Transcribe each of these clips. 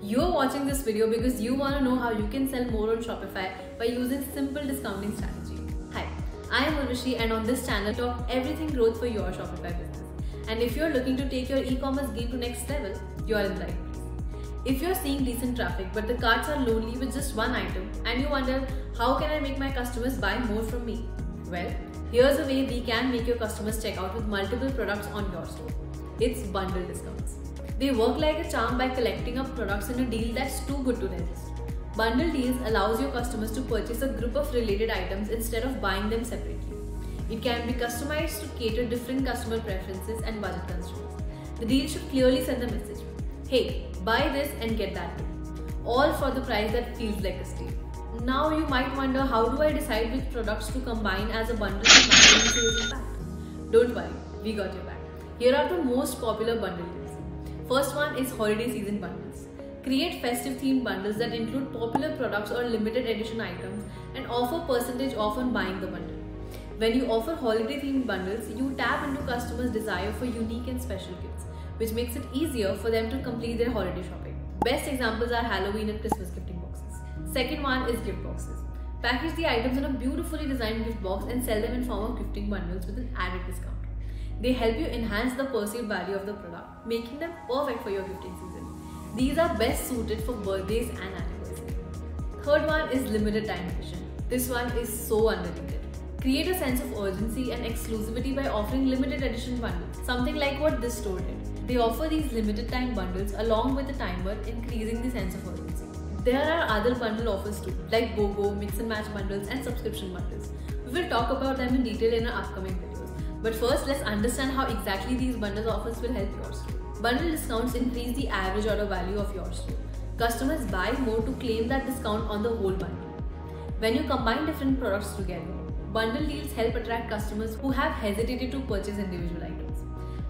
You're watching this video because you want to know how you can sell more on Shopify by using simple discounting strategy. Hi, I am Urvashi, and on this channel we talk everything growth for your Shopify business. And if you're looking to take your e-commerce game to next level, you're in the right place. If you're seeing decent traffic but the carts are lonely with just one item and you wonder how can I make my customers buy more from me? Well, here's a way we can make your customers check out with multiple products on your store. It's bundle discounts. They work like a charm by collecting up products in a deal that's too good to resist. Bundle deals allows your customers to purchase a group of related items instead of buying them separately. It can be customized to cater different customer preferences and budget constraints. The deal should clearly send the message, hey, buy this and get that too. All for the price that feels like a steal. Now you might wonder, how do I decide which products to combine as a bundle to maximize sales impact? Don't worry, we got your back. Here are the most popular bundle deals. First one is holiday season bundles. Create festive themed bundles that include popular products or limited edition items and offer percentage off on buying the bundle. When you offer holiday themed bundles, you tap into customers' desire for unique and special gifts, which makes it easier for them to complete their holiday shopping. Best examples are Halloween and Christmas gifting boxes. Second one is gift boxes. Package the items in a beautifully designed gift box and sell them in form of gifting bundles with an added discount. They help you enhance the perceived value of the product, making them perfect for your gifting season. These are best suited for birthdays and anniversaries. Third one is limited time edition. This one is so underrated. Create a sense of urgency and exclusivity by offering limited edition bundles, something like what this store did. They offer these limited time bundles along with a timer, increasing the sense of urgency. There are other bundle offers too, like BOGO, mix and match bundles and subscription bundles. We will talk about them in detail in our upcoming videos. But first, let's understand how exactly these bundle offers will help your store. Bundle discounts increase the average order value of your store. Customers buy more to claim that discount on the whole bundle. When you combine different products together, bundle deals help attract customers who have hesitated to purchase individual items.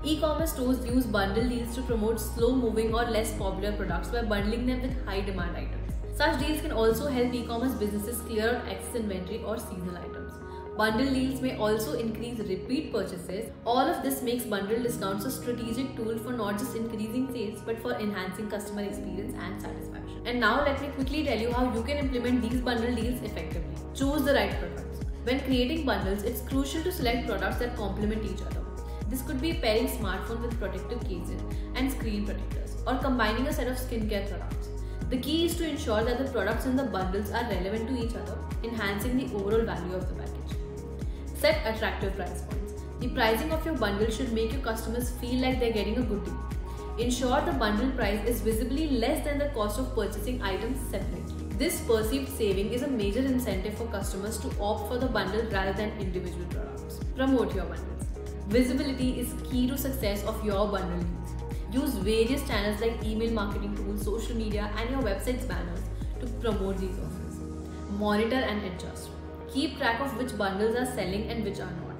E-commerce stores use bundle deals to promote slow-moving or less popular products by bundling them with high-demand items. Such deals can also help e-commerce businesses clear out excess inventory or seasonal items. Bundle deals may also increase repeat purchases. All of this makes bundle discounts a strategic tool for not just increasing sales but for enhancing customer experience and satisfaction. And now let me quickly tell you how you can implement these bundle deals effectively. Choose the right products. When creating bundles, it's crucial to select products that complement each other. This could be pairing smartphone with protective cases and screen protectors, or combining a set of skincare products. The key is to ensure that the products in the bundles are relevant to each other, enhancing the overall value of the package. Set attractive price points. The pricing of your bundle should make your customers feel like they're getting a good deal. Ensure the bundle price is visibly less than the cost of purchasing items separately. This perceived saving is a major incentive for customers to opt for the bundle rather than individual products. Promote your bundles. Visibility is key to success of your bundle deals. Use various channels like email marketing tools, social media, and your website's banners to promote these offers. Monitor and adjust. Keep track of which bundles are selling and which are not.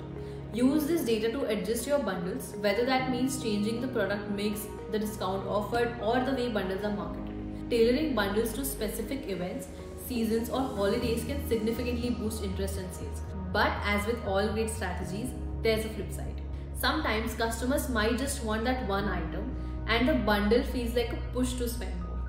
Use this data to adjust your bundles, whether that means changing the product mix, the discount offered, or the way bundles are marketed. Tailoring bundles to specific events, seasons, or holidays can significantly boost interest and sales. But as with all great strategies, there's a flip side. Sometimes customers might just want that one item and the bundle feels like a push to spend more.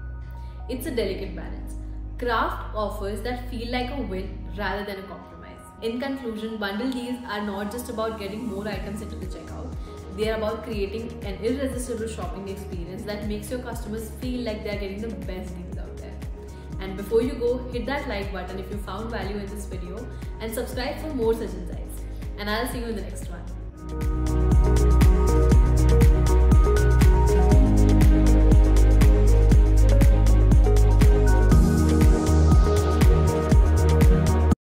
It's a delicate balance. Craft offers that feel like a win rather than a compromise. In conclusion, bundle deals are not just about getting more items into the checkout. They are about creating an irresistible shopping experience that makes your customers feel like they are getting the best deals out there. And before you go, hit that like button if you found value in this video and subscribe for more such insights. And I'll see you in the next one.